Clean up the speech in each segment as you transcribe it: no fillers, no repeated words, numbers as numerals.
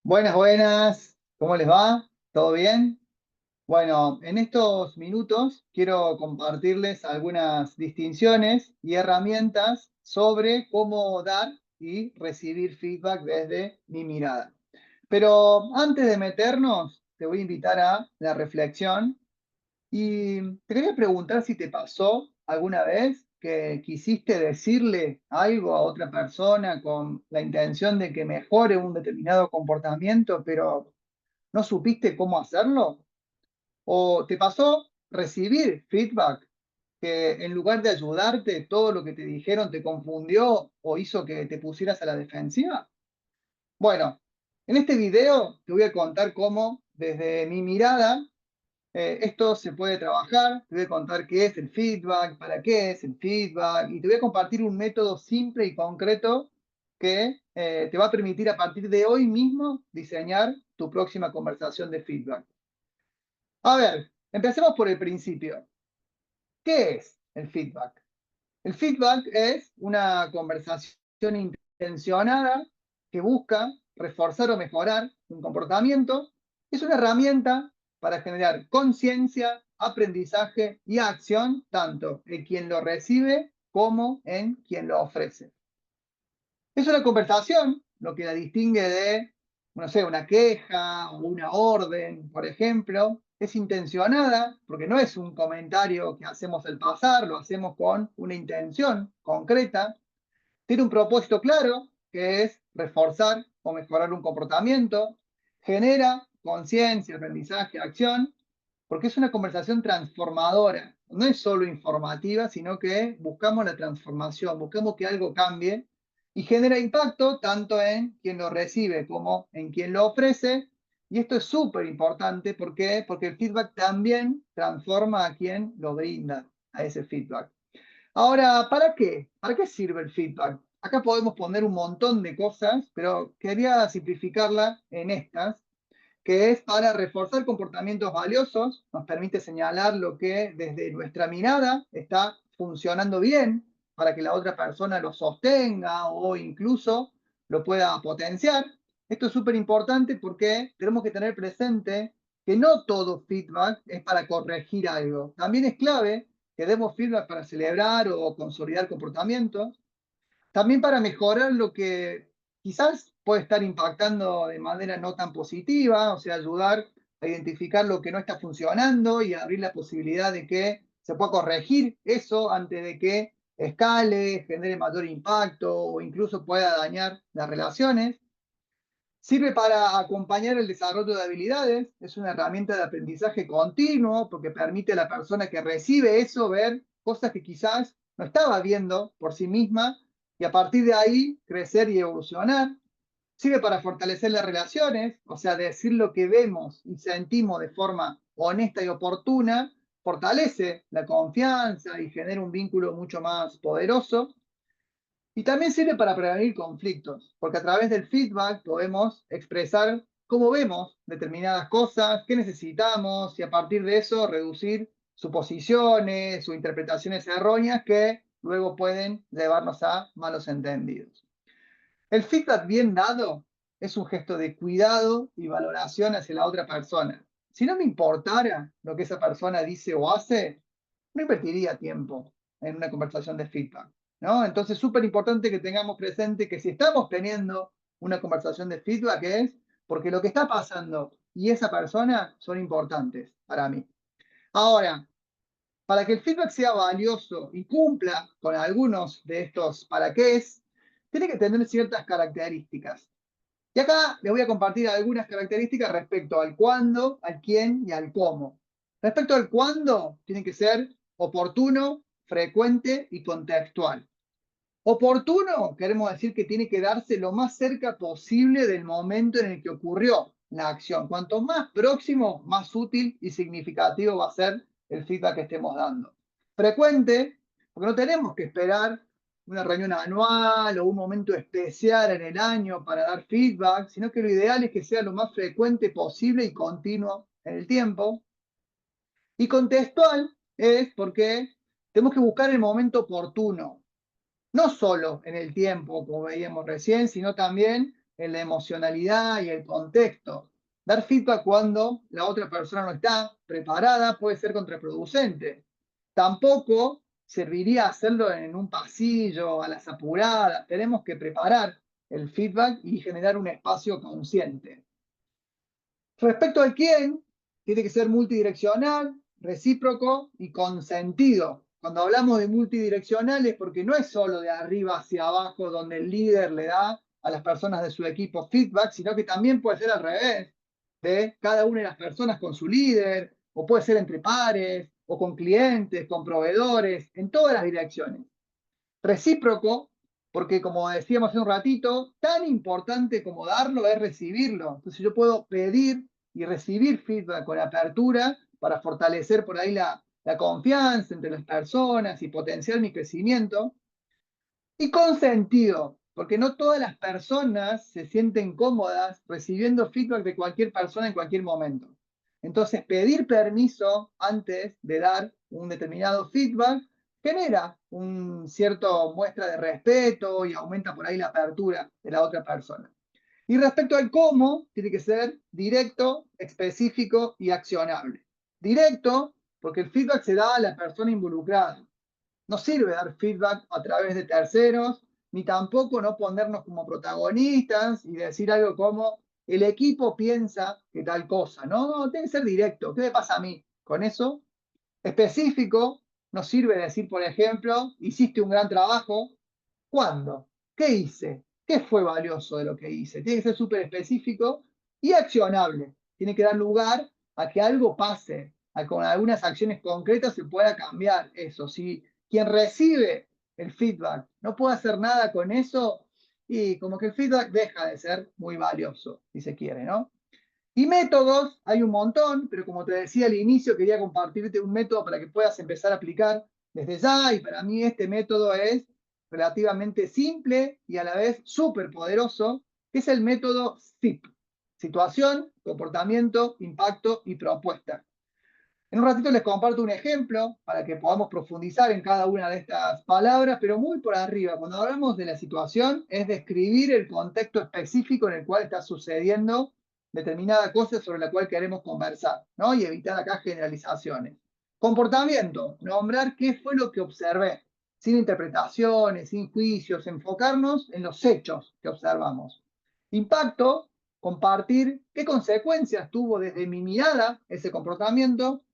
Buenas, buenas. ¿Cómo les va? ¿Todo bien? Bueno, en estos minutos quiero compartirles algunas distinciones y herramientas sobre cómo dar y recibir feedback desde mi mirada. Pero antes de meternos, te voy a invitar a la reflexión y te quería preguntar si te pasó alguna vez que quisiste decirle algo a otra persona con la intención de que mejore un determinado comportamiento, pero no supiste cómo hacerlo. ¿O te pasó recibir feedback que en lugar de ayudarte, todo lo que te dijeron te confundió o hizo que te pusieras a la defensiva? Bueno, en este video te voy a contar cómo, desde mi mirada, esto se puede trabajar. Te voy a contar qué es el feedback, para qué es el feedback, y te voy a compartir un método simple y concreto que te va a permitir a partir de hoy mismo diseñar tu próxima conversación de feedback. A ver, empecemos por el principio. ¿Qué es el feedback? El feedback es una conversación intencionada que busca reforzar o mejorar un comportamiento. Es una herramienta para generar conciencia, aprendizaje y acción, tanto en quien lo recibe como en quien lo ofrece. Es una conversación, lo que la distingue de, no sé, una queja o una orden, por ejemplo. Es intencionada, porque no es un comentario que hacemos al pasar, lo hacemos con una intención concreta. Tiene un propósito claro, que es reforzar o mejorar un comportamiento. Genera conciencia, aprendizaje, acción, porque es una conversación transformadora. No es solo informativa, sino que buscamos la transformación, buscamos que algo cambie y genera impacto tanto en quien lo recibe como en quien lo ofrece. Y esto es súper importante. ¿Por qué? Porque el feedback también transforma a quien lo brinda a ese feedback. Ahora, ¿para qué? ¿Para qué sirve el feedback? Acá podemos poner un montón de cosas, pero quería simplificarla en estas, que es para reforzar comportamientos valiosos. Nos permite señalar lo que desde nuestra mirada está funcionando bien para que la otra persona lo sostenga o incluso lo pueda potenciar. Esto es súper importante porque tenemos que tener presente que no todo feedback es para corregir algo. También es clave que demos feedback para celebrar o consolidar comportamientos, también para mejorar lo que quizás puede estar impactando de manera no tan positiva, o sea, ayudar a identificar lo que no está funcionando y abrir la posibilidad de que se pueda corregir eso antes de que escale, genere mayor impacto o incluso pueda dañar las relaciones. Sirve para acompañar el desarrollo de habilidades, es una herramienta de aprendizaje continuo porque permite a la persona que recibe eso ver cosas que quizás no estaba viendo por sí misma y a partir de ahí crecer y evolucionar. Sirve para fortalecer las relaciones, o sea, decir lo que vemos y sentimos de forma honesta y oportuna, fortalece la confianza y genera un vínculo mucho más poderoso. Y también sirve para prevenir conflictos, porque a través del feedback podemos expresar cómo vemos determinadas cosas, qué necesitamos y a partir de eso reducir suposiciones o interpretaciones erróneas que luego pueden llevarnos a malos entendidos. El feedback bien dado es un gesto de cuidado y valoración hacia la otra persona. Si no me importara lo que esa persona dice o hace, no invertiría tiempo en una conversación de feedback, ¿no? Entonces, súper importante que tengamos presente que si estamos teniendo una conversación de feedback es porque lo que está pasando y esa persona son importantes para mí. Ahora, para que el feedback sea valioso y cumpla con algunos de estos para qué es, tiene que tener ciertas características. Y acá les voy a compartir algunas características respecto al cuándo, al quién y al cómo. Respecto al cuándo, tiene que ser oportuno, frecuente y contextual. Oportuno, queremos decir que tiene que darse lo más cerca posible del momento en el que ocurrió la acción. Cuanto más próximo, más útil y significativo va a ser el feedback que estemos dando. Frecuente, porque no tenemos que esperar una reunión anual o un momento especial en el año para dar feedback, sino que lo ideal es que sea lo más frecuente posible y continuo en el tiempo. Y contextual es porque tenemos que buscar el momento oportuno, no solo en el tiempo, como veíamos recién, sino también en la emocionalidad y el contexto. Dar feedback cuando la otra persona no está preparada puede ser contraproducente. Tampoco serviría hacerlo en un pasillo, a las apuradas. Tenemos que preparar el feedback y generar un espacio consciente. Respecto al quién, tiene que ser multidireccional, recíproco y consentido. Cuando hablamos de multidireccional es porque no es solo de arriba hacia abajo donde el líder le da a las personas de su equipo feedback, sino que también puede ser al revés, de cada una de las personas con su líder, o puede ser entre pares, o con clientes, con proveedores, en todas las direcciones. Recíproco, porque como decíamos hace un ratito, tan importante como darlo es recibirlo. Entonces yo puedo pedir y recibir feedback con apertura para fortalecer por ahí la confianza entre las personas y potenciar mi crecimiento. Y con sentido, porque no todas las personas se sienten cómodas recibiendo feedback de cualquier persona en cualquier momento. Entonces, pedir permiso antes de dar un determinado feedback genera un cierto muestra de respeto y aumenta por ahí la apertura de la otra persona. Y respecto al cómo, tiene que ser directo, específico y accionable. Directo, porque el feedback se da a la persona involucrada. No sirve dar feedback a través de terceros, ni tampoco no ponernos como protagonistas y decir algo como el equipo piensa que tal cosa. No, no, tiene que ser directo. ¿Qué me pasa a mí? Con eso, específico, no sirve decir, por ejemplo, hiciste un gran trabajo. ¿Cuándo? ¿Qué hice? ¿Qué fue valioso de lo que hice? Tiene que ser súper específico y accionable. Tiene que dar lugar a que algo pase, a que con algunas acciones concretas se pueda cambiar eso. Si quien recibe el feedback no puede hacer nada con eso, y como que el feedback deja de ser muy valioso, si se quiere, ¿no? Y métodos, hay un montón, pero como te decía al inicio, quería compartirte un método para que puedas empezar a aplicar desde ya, y para mí este método es relativamente simple y a la vez súper poderoso, que es el método SIP. Situación, comportamiento, impacto y propuesta. En un ratito les comparto un ejemplo para que podamos profundizar en cada una de estas palabras, pero muy por arriba. Cuando hablamos de la situación, es describir el contexto específico en el cual está sucediendo determinada cosa sobre la cual queremos conversar, ¿no? Y evitar acá generalizaciones. Comportamiento, nombrar qué fue lo que observé, sin interpretaciones, sin juicios, enfocarnos en los hechos que observamos. Impacto, compartir qué consecuencias tuvo desde mi mirada ese comportamiento.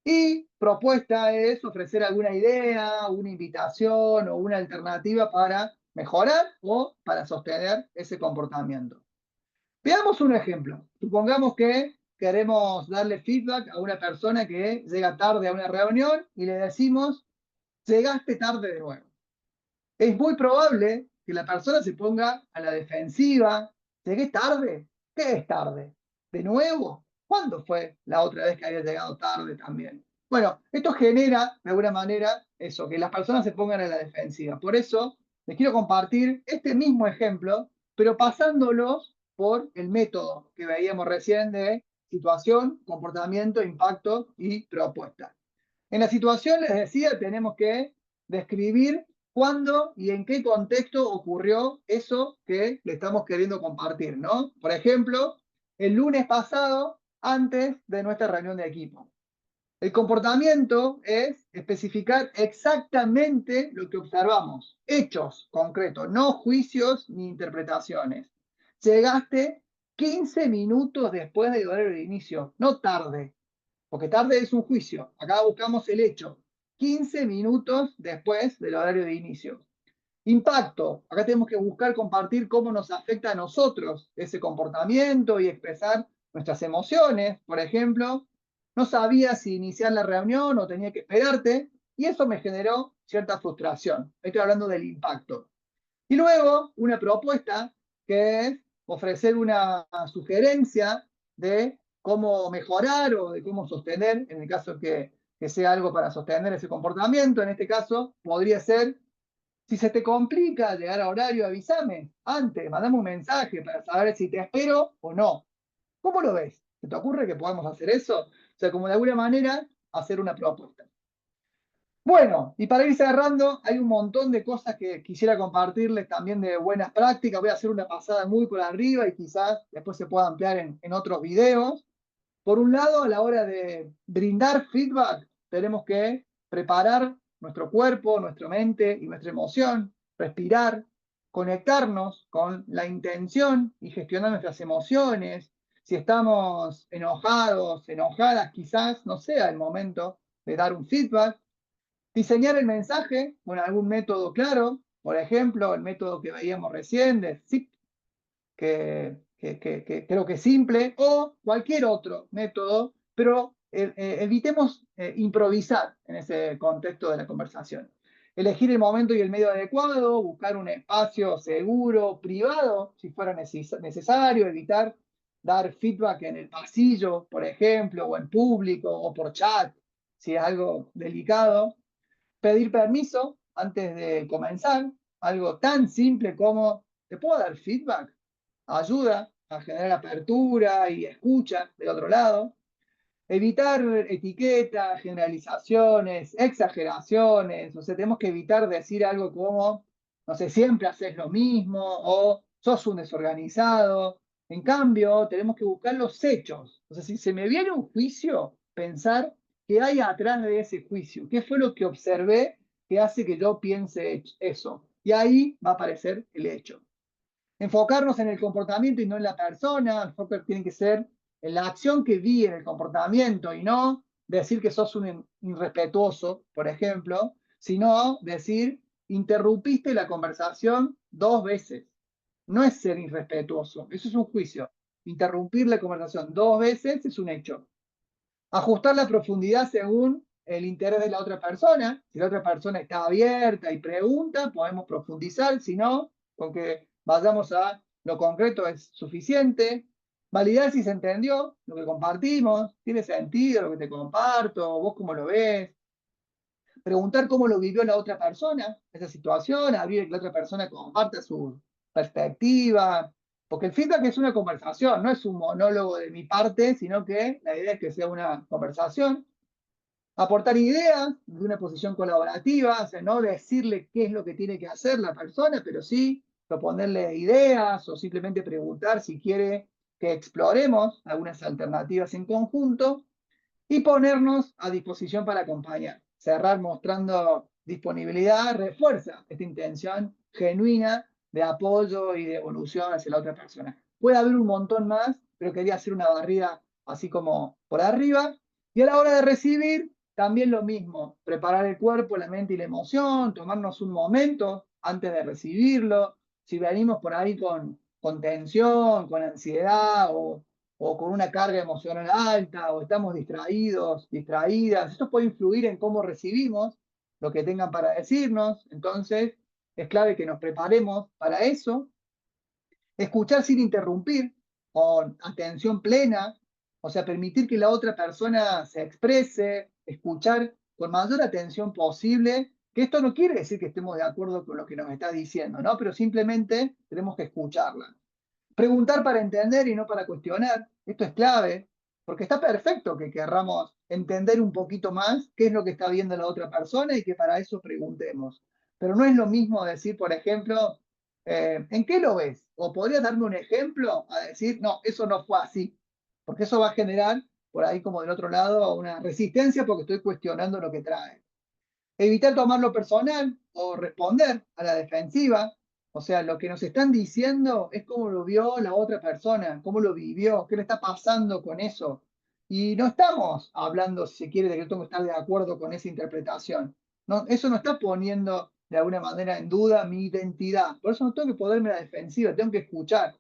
Y propuesta es ofrecer alguna idea, una invitación o una alternativa para mejorar o para sostener ese comportamiento. Veamos un ejemplo. Supongamos que queremos darle feedback a una persona que llega tarde a una reunión y le decimos, llegaste tarde de nuevo. Es muy probable que la persona se ponga a la defensiva. ¿Llegué tarde? ¿Qué es tarde? ¿De nuevo? ¿Cuándo fue la otra vez que había llegado tarde también? Bueno, esto genera, de alguna manera, eso, que las personas se pongan a la defensiva. Por eso, les quiero compartir este mismo ejemplo, pero pasándolos por el método que veíamos recién de situación, comportamiento, impacto y propuesta. En la situación, les decía, tenemos que describir cuándo y en qué contexto ocurrió eso que le estamos queriendo compartir, ¿no? Por ejemplo, el lunes pasado, antes de nuestra reunión de equipo. El comportamiento es especificar exactamente lo que observamos, hechos concretos, no juicios ni interpretaciones. Llegaste 15 minutos después del horario de inicio, no tarde, porque tarde es un juicio. Acá buscamos el hecho. 15 minutos después del horario de inicio. Impacto. Acá tenemos que buscar compartir cómo nos afecta a nosotros ese comportamiento y expresar nuestras emociones. Por ejemplo, no sabía si iniciar la reunión o tenía que esperarte y eso me generó cierta frustración. Estoy hablando del impacto. Y luego una propuesta que es ofrecer una sugerencia de cómo mejorar o de cómo sostener, en el caso que sea algo para sostener ese comportamiento. En este caso podría ser, si se te complica llegar a horario, avísame antes, mandame un mensaje para saber si te espero o no. ¿Cómo lo ves? ¿Se te ocurre que podamos hacer eso? O sea, como de alguna manera hacer una propuesta. Bueno, y para ir cerrando, hay un montón de cosas que quisiera compartirles también de buenas prácticas. Voy a hacer una pasada muy por arriba y quizás después se pueda ampliar en otros videos. Por un lado, a la hora de brindar feedback, tenemos que preparar nuestro cuerpo, nuestra mente y nuestra emoción, respirar, conectarnos con la intención y gestionar nuestras emociones. Si estamos enojados, enojadas, quizás no sea el momento de dar un feedback. Diseñar el mensaje con algún método claro, por ejemplo, el método que veíamos recién de SIP, que creo que es simple, o cualquier otro método, pero evitemos improvisar en ese contexto de la conversación. Elegir el momento y el medio adecuado, buscar un espacio seguro, privado, si fuera necesario, evitar dar feedback en el pasillo, por ejemplo, o en público, o por chat, si es algo delicado. Pedir permiso antes de comenzar, algo tan simple como, ¿te puedo dar feedback? Ayuda a generar apertura y escucha del otro lado. Evitar etiquetas, generalizaciones, exageraciones. O sea, tenemos que evitar decir algo como, no sé, siempre haces lo mismo o sos un desorganizado. En cambio, tenemos que buscar los hechos. O sea, si se me viene un juicio, pensar qué hay atrás de ese juicio, qué fue lo que observé que hace que yo piense eso. Y ahí va a aparecer el hecho. Enfocarnos en el comportamiento y no en la persona. El foco tiene que ser en la acción que vi en el comportamiento y no decir que sos un irrespetuoso, por ejemplo, sino decir, interrumpiste la conversación 2 veces. No es ser irrespetuoso, eso es un juicio. Interrumpir la conversación 2 veces es un hecho. Ajustar la profundidad según el interés de la otra persona. Si la otra persona está abierta y pregunta, podemos profundizar. Si no, con que vayamos a lo concreto es suficiente. Validar si se entendió lo que compartimos, tiene sentido lo que te comparto, vos cómo lo ves. Preguntar cómo lo vivió la otra persona, esa situación, abrir que la otra persona comparta su perspectiva, porque el feedback es una conversación, no es un monólogo de mi parte, sino que la idea es que sea una conversación. Aportar ideas de una posición colaborativa, o sea, no decirle qué es lo que tiene que hacer la persona, pero sí proponerle ideas o simplemente preguntar si quiere que exploremos algunas alternativas en conjunto y ponernos a disposición para acompañar. Cerrar mostrando disponibilidad refuerza esta intención genuina de apoyo y de evolución hacia la otra persona. Puede haber un montón más, pero quería hacer una barrida así como por arriba. Y a la hora de recibir, también lo mismo, preparar el cuerpo, la mente y la emoción, tomarnos un momento antes de recibirlo. Si venimos por ahí con tensión, con ansiedad o con una carga emocional alta, o estamos distraídos, distraídas. Esto puede influir en cómo recibimos lo que tengan para decirnos. Entonces, es clave que nos preparemos para eso. Escuchar sin interrumpir, con atención plena, o sea, permitir que la otra persona se exprese, escuchar con mayor atención posible, que esto no quiere decir que estemos de acuerdo con lo que nos está diciendo, ¿no? Pero simplemente tenemos que escucharla. Preguntar para entender y no para cuestionar. Esto es clave, porque está perfecto que querramos entender un poquito más qué es lo que está viendo la otra persona y que para eso preguntemos. Pero no es lo mismo decir, por ejemplo, ¿en qué lo ves? O podría darme un ejemplo a decir, no, eso no fue así, porque eso va a generar por ahí como del otro lado una resistencia porque estoy cuestionando lo que trae. Evitar tomarlo personal o responder a la defensiva. O sea, lo que nos están diciendo es cómo lo vio la otra persona, cómo lo vivió, qué le está pasando con eso. Y no estamos hablando, si se quiere, de que yo tengo que estar de acuerdo con esa interpretación. No, eso no está poniendo de alguna manera en duda mi identidad. Por eso no tengo que ponerme a la defensiva, tengo que escuchar.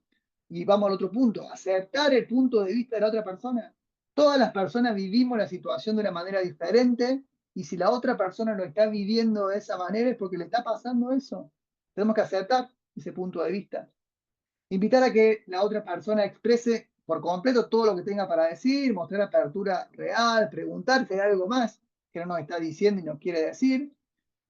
Y vamos al otro punto, aceptar el punto de vista de la otra persona. Todas las personas vivimos la situación de una manera diferente y si la otra persona lo está viviendo de esa manera es porque le está pasando eso. Tenemos que aceptar ese punto de vista. Invitar a que la otra persona exprese por completo todo lo que tenga para decir, mostrar apertura real, preguntar si hay algo más que no nos está diciendo y nos quiere decir.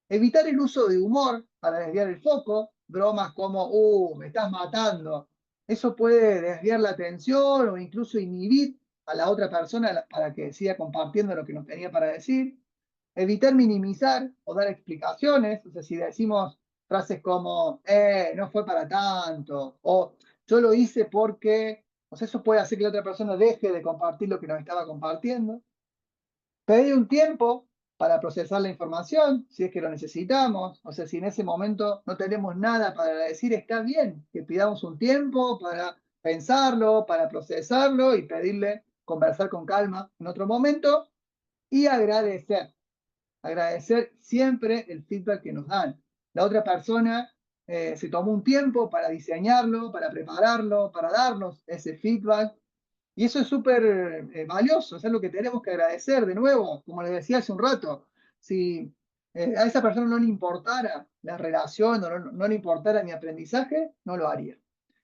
Evitar el uso de humor para desviar el foco, bromas como, me estás matando. Eso puede desviar la atención o incluso inhibir a la otra persona para que siga compartiendo lo que nos tenía para decir. Evitar minimizar o dar explicaciones, o sea, si decimos frases como, no fue para tanto, o yo lo hice porque, o sea, eso puede hacer que la otra persona deje de compartir lo que nos estaba compartiendo. Pedir un tiempo para procesar la información, si es que lo necesitamos, o sea, si en ese momento no tenemos nada para decir, está bien que pidamos un tiempo para pensarlo, para procesarlo y pedirle conversar con calma en otro momento y agradecer. Agradecer siempre el feedback que nos dan. La otra persona se tomó un tiempo para diseñarlo, para prepararlo, para darnos ese feedback. Y eso es súper valioso, es algo que tenemos que agradecer de nuevo, como les decía hace un rato. Si a esa persona no le importara la relación o no le importara mi aprendizaje, no lo haría.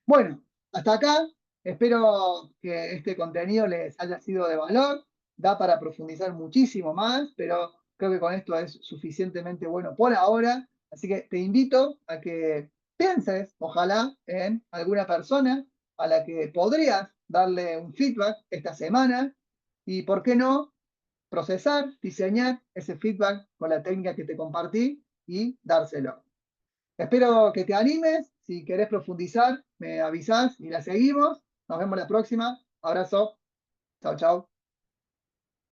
Bueno, hasta acá. Espero que este contenido les haya sido de valor. Da para profundizar muchísimo más, pero creo que con esto es suficientemente bueno por ahora. Así que te invito a que pienses, ojalá, en alguna persona a la que podrías darle un feedback esta semana y, ¿por qué no?, procesar, diseñar ese feedback con la técnica que te compartí y dárselo. Espero que te animes. Si querés profundizar, me avisás y la seguimos. Nos vemos la próxima. Abrazo. Chao, chao.